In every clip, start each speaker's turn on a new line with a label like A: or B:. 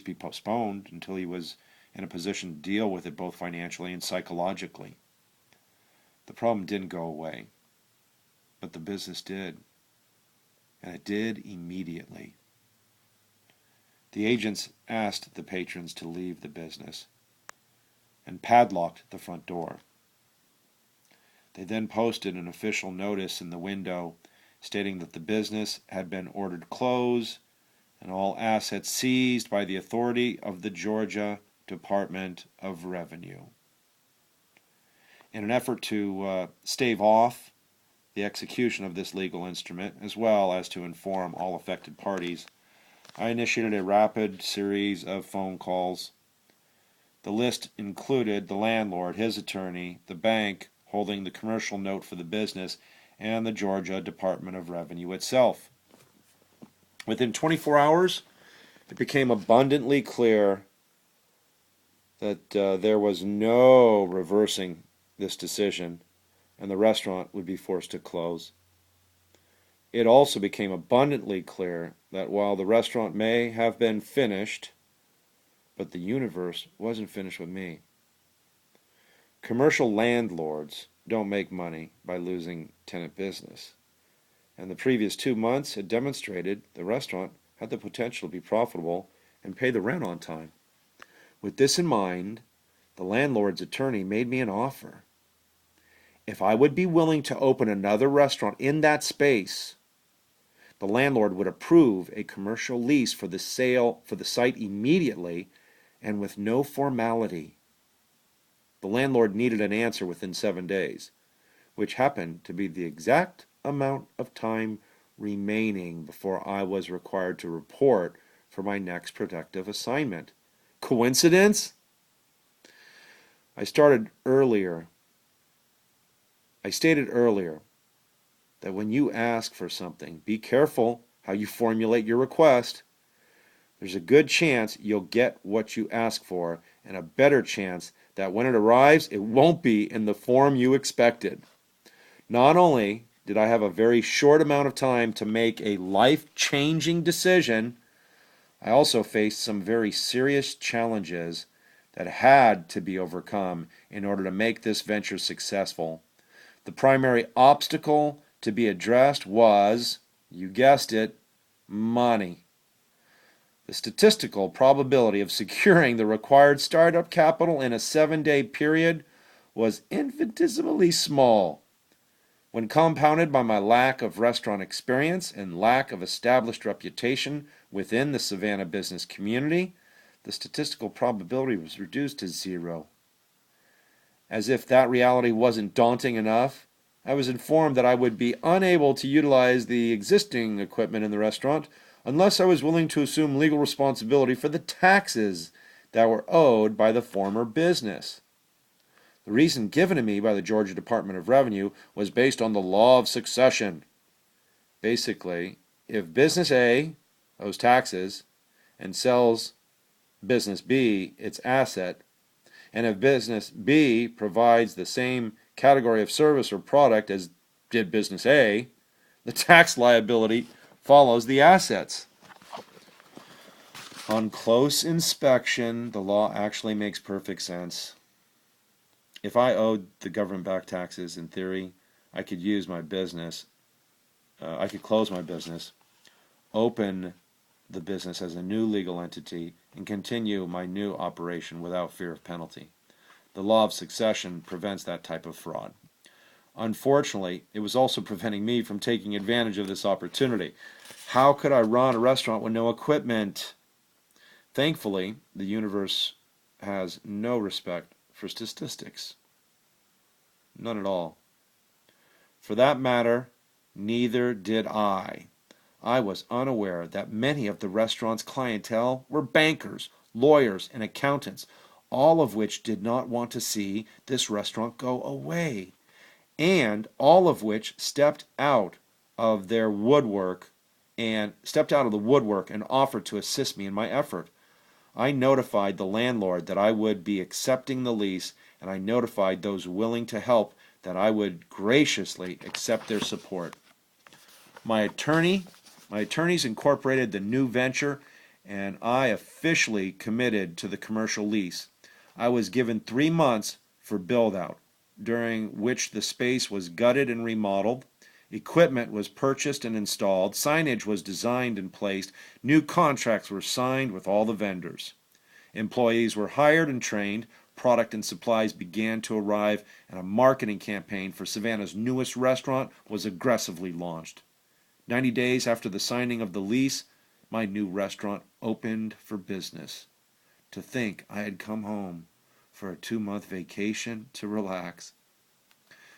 A: be postponed until he was in a position to deal with it both financially and psychologically. The problem didn't go away, but the business did, and it did immediately. The agents asked the patrons to leave the business and padlocked the front door. They then posted an official notice in the window stating that the business had been ordered closed and all assets seized by the authority of the Georgia Department of Revenue. In an effort to stave off the execution of this legal instrument, as well as to inform all affected parties, I initiated a rapid series of phone calls. The list included the landlord, his attorney, the bank holding the commercial note for the business, and the Georgia Department of Revenue itself. Within 24 hours, it became abundantly clear that there was no reversing this decision, and the restaurant would be forced to close. It also became abundantly clear that while the restaurant may have been finished, but the universe wasn't finished with me. Commercial landlords don't make money by losing tenant business, and the previous 2 months had demonstrated the restaurant had the potential to be profitable and pay the rent on time. With this in mind, the landlord's attorney made me an offer. If I would be willing to open another restaurant in that space, the landlord would approve a commercial lease for the site immediately and with no formality. The landlord needed an answer within 7 days, which happened to be the exact amount of time remaining before I was required to report for my next productive assignment. Coincidence? I stated earlier that when you ask for something, be careful how you formulate your request. There's a good chance you'll get what you ask for, and a better chance that when it arrives, it won't be in the form you expected. Not only did I have a very short amount of time to make a life-changing decision, I also faced some very serious challenges that had to be overcome in order to make this venture successful. The primary obstacle to be addressed was, you guessed it, money. The statistical probability of securing the required startup capital in a 7-day period was infinitesimally small. When compounded by my lack of restaurant experience and lack of established reputation within the Savannah business community, the statistical probability was reduced to 0. As if that reality wasn't daunting enough, I was informed that I would be unable to utilize the existing equipment in the restaurant unless I was willing to assume legal responsibility for the taxes that were owed by the former business. The reason given to me by the Georgia Department of Revenue was based on the law of succession. Basically, if business A owes taxes and sells business B its asset, and if business B provides the same category of service or product as did business A, the tax liability follows the assets. On close inspection, the law actually makes perfect sense. If I owed the government-backed taxes, in theory, I could use my business, I could close my business, open the business as a new legal entity, and continue my new operation without fear of penalty. The law of succession prevents that type of fraud. Unfortunately, it was also preventing me from taking advantage of this opportunity. How could I run a restaurant with no equipment? Thankfully, the universe has no respect for statistics. None at all. For that matter, neither did I. I was unaware that many of the restaurant's clientele were bankers, lawyers, and accountants, all of which did not want to see this restaurant go away, and all of which stepped out of the woodwork and offered to assist me in my effort. I notified the landlord that I would be accepting the lease, and I notified those willing to help that I would graciously accept their support. My attorneys incorporated the new venture and I officially committed to the commercial lease. I was given 3 months for build out, during which the space was gutted and remodeled. Equipment was purchased and installed, signage was designed and placed, new contracts were signed with all the vendors. Employees were hired and trained, product and supplies began to arrive, and a marketing campaign for Savannah's newest restaurant was aggressively launched. 90 days after the signing of the lease, my new restaurant opened for business. To think I had come home for a 2-month vacation to relax.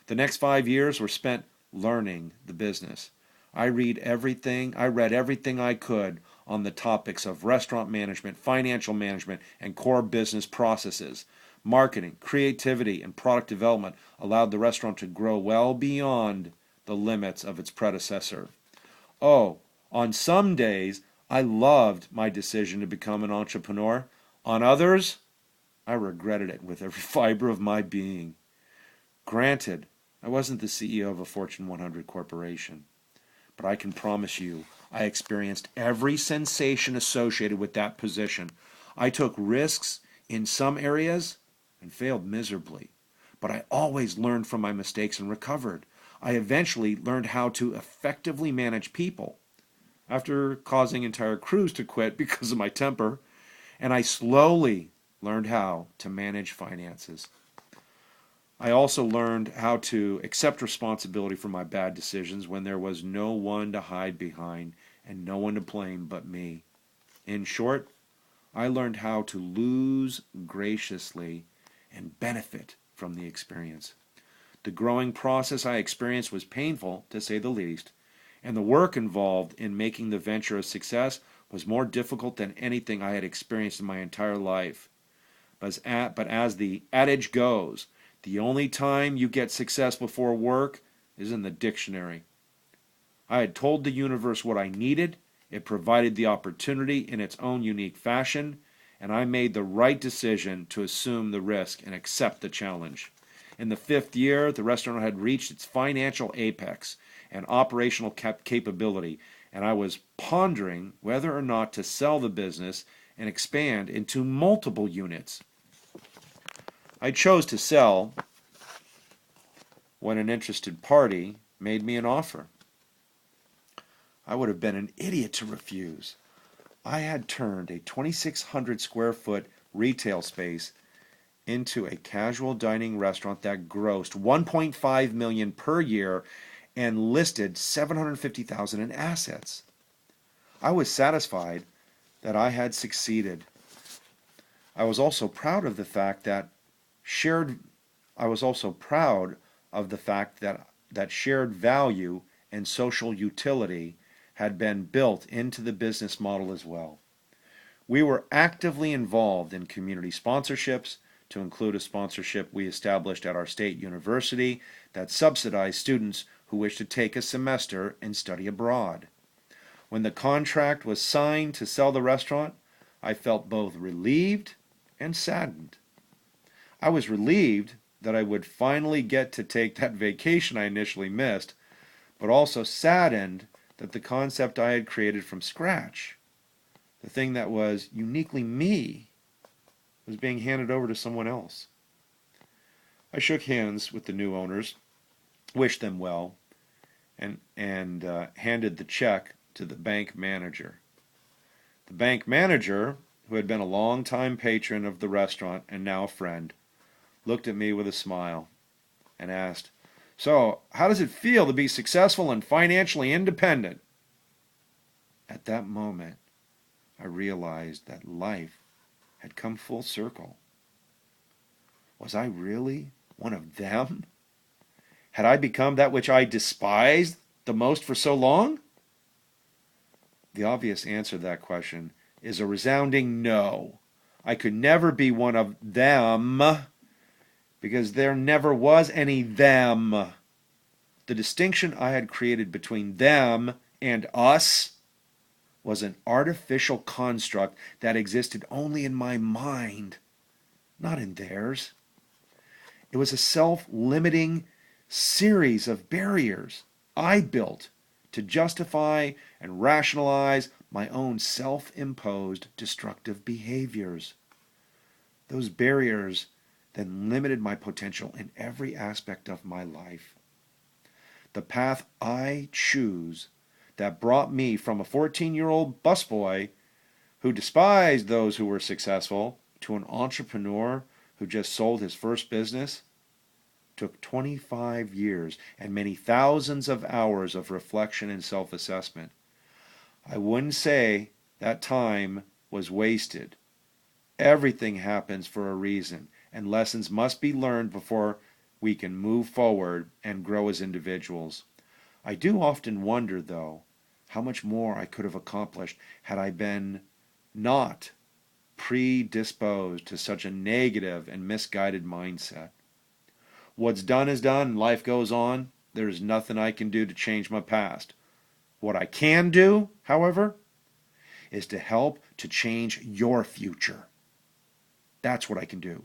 A: The next 5 years were spent learning the business. I read everything I could on the topics of restaurant management, financial management, and core business processes. Marketing, creativity, and product development allowed the restaurant to grow well beyond the limits of its predecessor. Oh, on some days, I loved my decision to become an entrepreneur. On others, I regretted it with every fiber of my being. Granted, I wasn't the CEO of a Fortune 100 corporation, but I can promise you I experienced every sensation associated with that position. I took risks in some areas and failed miserably, but I always learned from my mistakes and recovered. I eventually learned how to effectively manage people after causing entire crews to quit because of my temper, and I slowly learned how to manage finances. I also learned how to accept responsibility for my bad decisions when there was no one to hide behind and no one to blame but me. In short, I learned how to lose graciously and benefit from the experience. The growing process I experienced was painful, to say the least, and the work involved in making the venture a success was more difficult than anything I had experienced in my entire life. But as the adage goes, the only time you get success before work is in the dictionary. I had told the universe what I needed, it provided the opportunity in its own unique fashion, and I made the right decision to assume the risk and accept the challenge. In the 5th year, the restaurant had reached its financial apex and operational capability, and I was pondering whether or not to sell the business and expand into multiple units. I chose to sell when an interested party made me an offer. I would have been an idiot to refuse. I had turned a 2,600 square foot retail space into a casual dining restaurant that grossed $1.5 million per year and listed $750,000 in assets. I was satisfied that I had succeeded. I was also proud of the fact that shared shared value and social utility had been built into the business model as well. We were actively involved in community sponsorships, to include a sponsorship we established at our state university that subsidized students who wished to take a semester and study abroad. When the contract was signed to sell the restaurant, I felt both relieved and saddened. I was relieved that I would finally get to take that vacation I initially missed, but also saddened that the concept I had created from scratch, the thing that was uniquely me, was being handed over to someone else. I shook hands with the new owners, wished them well, and handed the check to the bank manager. The bank manager, who had been a long-time patron of the restaurant and now a friend, looked at me with a smile and asked, "So, how does it feel to be successful and financially independent?" At that moment, I realized that life had come full circle. Was I really one of them? Had I become that which I despised the most for so long? The obvious answer to that question is a resounding no. I could never be one of them because there never was any them. The distinction I had created between them and us was an artificial construct that existed only in my mind, not in theirs. It was a self-limiting series of barriers I built to justify and rationalize my own self-imposed destructive behaviors. Those barriers then limited my potential in every aspect of my life. The path I choose that brought me from a 14-year-old busboy who despised those who were successful to an entrepreneur who just sold his first business took 25 years and many thousands of hours of reflection and self-assessment. I wouldn't say that time was wasted. Everything happens for a reason, and lessons must be learned before we can move forward and grow as individuals. I do often wonder, though, how much more I could have accomplished had I been not predisposed to such a negative and misguided mindset. What's done is done, and life goes on. There is nothing I can do to change my past. What I can do, however, is to help to change your future. That's what I can do.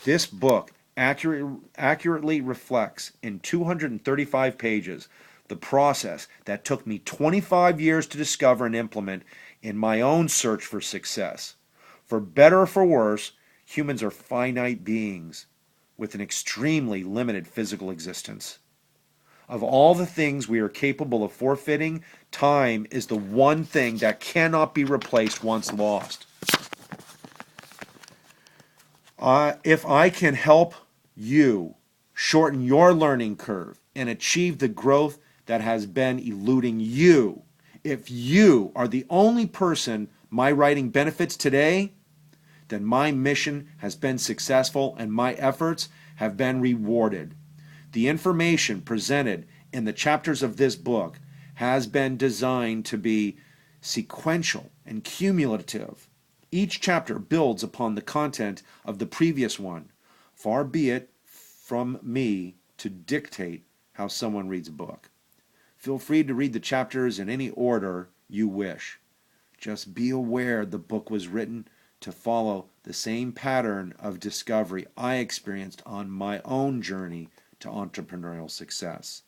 A: This book accurately reflects in 235 pages the process that took me 25 years to discover and implement in my own search for success. For better or for worse, humans are finite beings with an extremely limited physical existence. Of all the things we are capable of forfeiting, time is the one thing that cannot be replaced once lost. If I can help you shorten your learning curve and achieve the growth that has been eluding you, if you are the only person my writing benefits today, then my mission has been successful and my efforts have been rewarded. The information presented in the chapters of this book has been designed to be sequential and cumulative. Each chapter builds upon the content of the previous one. Far be it from me to dictate how someone reads a book. Feel free to read the chapters in any order you wish. Just be aware the book was written to follow the same pattern of discovery I experienced on my own journey to entrepreneurial success.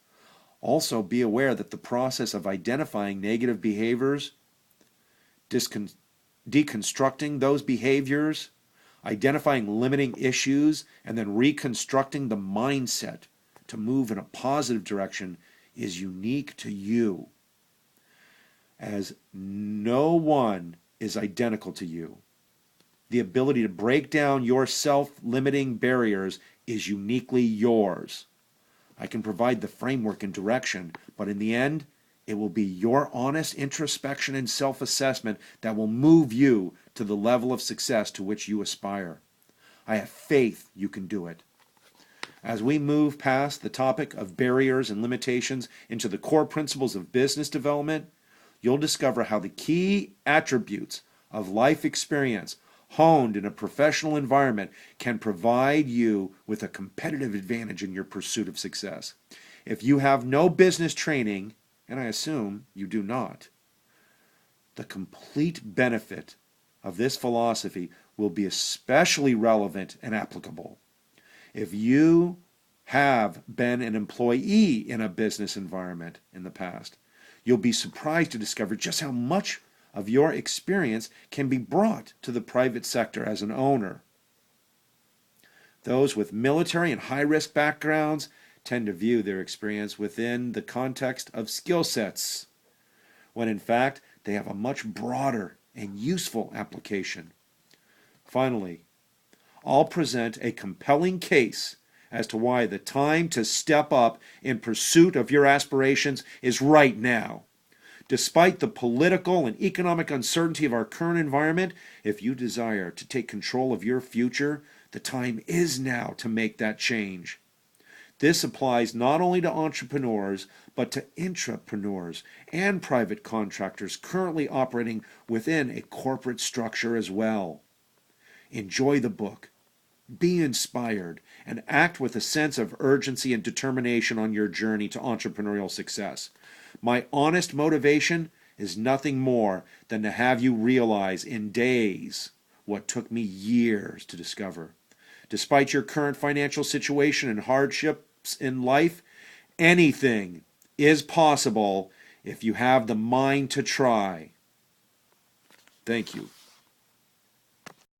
A: Also, be aware that the process of identifying negative behaviors, deconstructing those behaviors, identifying limiting issues, and then reconstructing the mindset to move in a positive direction is unique to you, as no one is identical to you. The ability to break down your self-limiting barriers is uniquely yours. I can provide the framework and direction, but in the end, it will be your honest introspection and self-assessment that will move you to the level of success to which you aspire. I have faith you can do it. As we move past the topic of barriers and limitations into the core principles of business development, you'll discover how the key attributes of life experience honed in a professional environment can provide you with a competitive advantage in your pursuit of success. If you have no business training, and I assume you do not, the complete benefit of this philosophy will be especially relevant and applicable. If you have been an employee in a business environment in the past, you'll be surprised to discover just how much of your experience can be brought to the private sector as an owner. Those with military and high-risk backgrounds tend to view their experience within the context of skill sets, when in fact they have a much broader and useful application. Finally, I'll present a compelling case as to why the time to step up in pursuit of your aspirations is right now. Despite the political and economic uncertainty of our current environment, if you desire to take control of your future, the time is now to make that change. This applies not only to entrepreneurs, but to intrapreneurs and private contractors currently operating within a corporate structure as well. Enjoy the book, be inspired, and act with a sense of urgency and determination on your journey to entrepreneurial success. My honest motivation is nothing more than to have you realize in days what took me years to discover. Despite your current financial situation and hardships in life, anything is possible if you have the mind to try. Thank you.